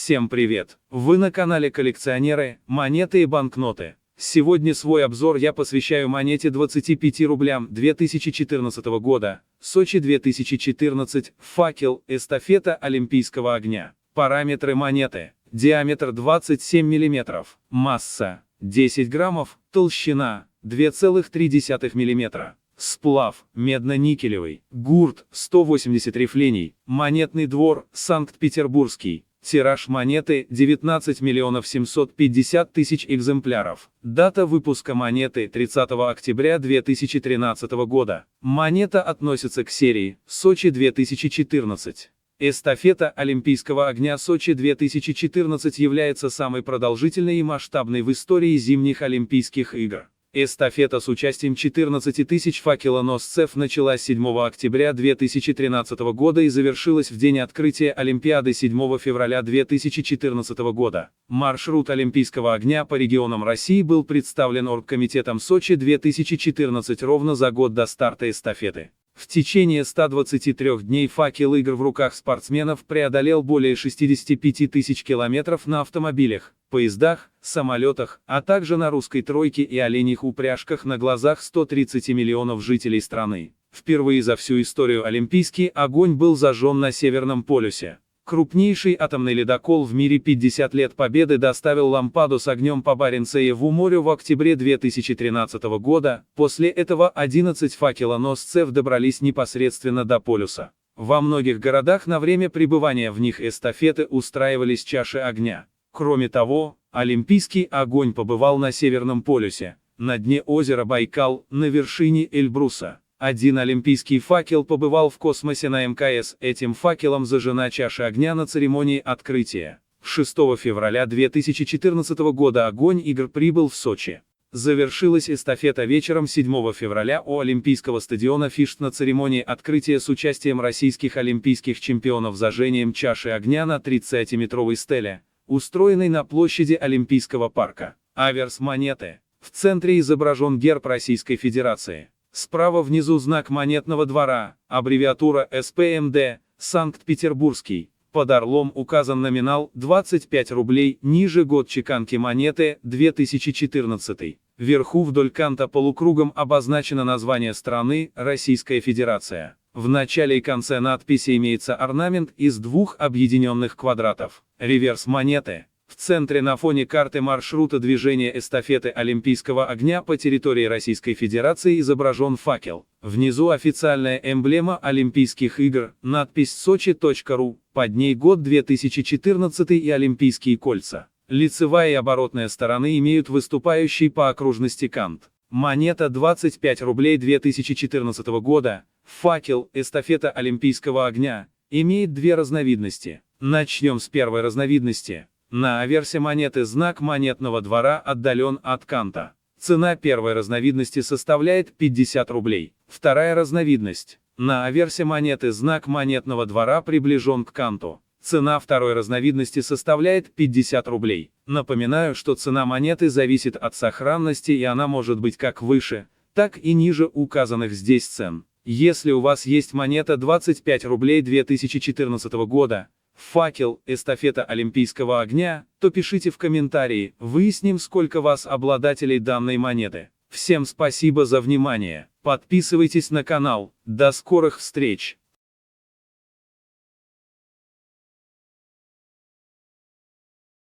Всем привет! Вы на канале коллекционеры, монеты и банкноты. Сегодня свой обзор я посвящаю монете 25 рублям 2014 года, Сочи 2014, факел, эстафета Олимпийского огня. Параметры монеты: диаметр 27 мм, масса 10 граммов, толщина 2,3 мм. Сплав медно-никелевый, гурт 180 рифлений, монетный двор Санкт-Петербургский. Тираж монеты 19 750 000 экземпляров. Дата выпуска монеты 30 октября 2013 года. Монета относится к серии Сочи 2014. Эстафета Олимпийского огня Сочи 2014 является самой продолжительной и масштабной в истории зимних Олимпийских игр. Эстафета с участием 14 тысяч факелоносцев началась 7 октября 2013 года и завершилась в день открытия Олимпиады 7 февраля 2014 года. Маршрут Олимпийского огня по регионам России был представлен Оргкомитетом Сочи 2014 ровно за год до старта эстафеты. В течение 123 дней факел игр в руках спортсменов преодолел более 65 тысяч километров на автомобилях, поездах, самолетах, а также на русской тройке и оленьих упряжках на глазах 130 миллионов жителей страны. Впервые за всю историю Олимпийский огонь был зажжен на Северном полюсе. Крупнейший атомный ледокол в мире 50 лет Победы доставил лампаду с огнем по Баренцеву морю в октябре 2013 года, после этого 11 факелоносцев добрались непосредственно до полюса. Во многих городах на время пребывания в них эстафеты устраивались чаши огня. Кроме того, Олимпийский огонь побывал на Северном полюсе, на дне озера Байкал, на вершине Эльбруса. Один олимпийский факел побывал в космосе на МКС, этим факелом зажжена чаша огня на церемонии открытия. 6 февраля 2014 года огонь игр прибыл в Сочи. Завершилась эстафета вечером 7 февраля у Олимпийского стадиона Фишт на церемонии открытия с участием российских олимпийских чемпионов зажжением чаши огня на 30-метровой стеле, устроенной на площади Олимпийского парка. Аверс монеты. В центре изображен герб Российской Федерации. Справа внизу знак монетного двора, аббревиатура СПМД, Санкт-Петербургский. Под орлом указан номинал 25 рублей, ниже год чеканки монеты 2014. Вверху вдоль канта полукругом обозначено название страны Российская Федерация. В начале и конце надписи имеется орнамент из двух объединенных квадратов. Реверс монеты. В центре на фоне карты маршрута движения эстафеты Олимпийского огня по территории Российской Федерации изображен факел. Внизу официальная эмблема Олимпийских игр, надпись Сочи.ру, под ней год 2014 и Олимпийские кольца. Лицевая и оборотная стороны имеют выступающий по окружности кант. Монета 25 рублей 2014 года, факел, эстафета Олимпийского огня, имеет две разновидности. Начнем с первой разновидности. На аверсе монеты знак монетного двора отдален от канта. Цена первой разновидности составляет 50 рублей. Вторая разновидность. На аверсе монеты знак монетного двора приближен к канту. Цена второй разновидности составляет 50 рублей. Напоминаю, что цена монеты зависит от сохранности и она может быть как выше, так и ниже указанных здесь цен. Если у вас есть монета 25 рублей 2014 года, факел, эстафета Олимпийского огня, то пишите в комментарии, выясним, сколько вас обладателей данной монеты. Всем спасибо за внимание, подписывайтесь на канал, до скорых встреч!